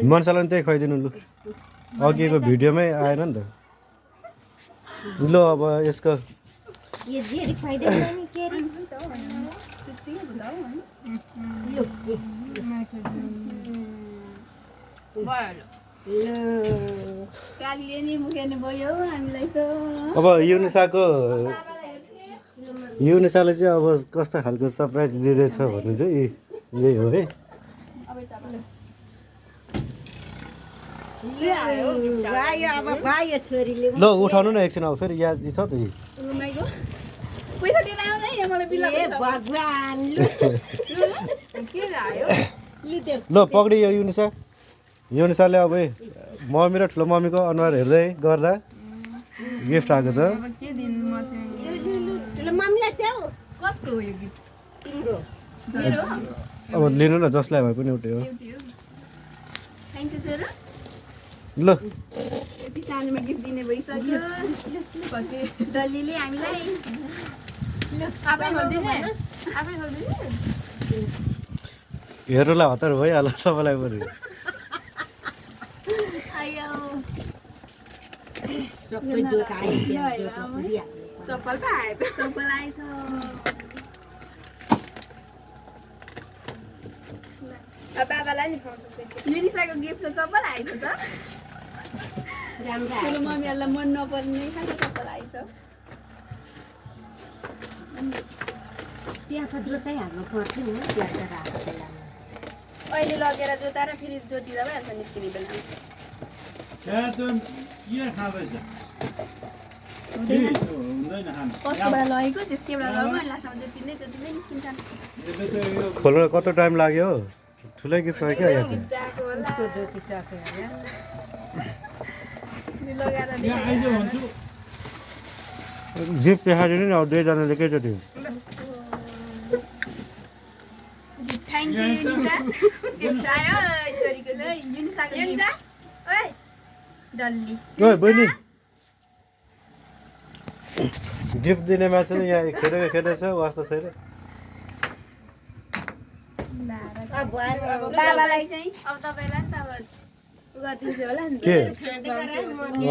मनसालाई त्यही खुवाइदिनु लु अघिको भिडियोमै आएन नि त ल अब यसको अब युनिसाले चाहिँ अब कस्तो खालको सरप्राइज दिँदैछ भन्नु चाहिँ यही हो है ल उठाउनु न एकछिन अब फेरि याद छ त ल पक्रियो युनिसाले अब मम्मी र ठुलो मम्मीको अनुहार हेर्दै गर्दा गिफ्ट आएको छ अब लिनु न जसलाई भए पनि एउटै हो ल हेर्नुलाई हतार भइहाल्छ सबैलाई पनि बाबालाई नि युनिसाको गिफ्ट चप्पल आएको छ ठुलो मम्मीहरूलाई मन नपर्ने खालको चप्पल आएछ अहिले लगेर जोताएर फेरि जोतिँदा भइहाल्छ निस्किने बेला कसकोबाट लगेको त्यसकैबाट लगेको लास्टमा जोतिँदै निस्किन्छ खोल्न कति टाइम लाग्यो ठुलै गिफ्ट हो क्या गिफ्ट देखाइदिनु नि अब दुईजनाले एकैचोटि थ्याङ्क यू युनिसा गिफ्ट आयो छोरीको युनिसाको युनिसा ओइ डल्ली ओइ बहिनी गिफ्ट दिने मान्छे यहाँ खेलेको छ वास्ता छैन बाबालाई चाहिँ अब तपाईँलाई नि त अब गरिदिन्छु होला नि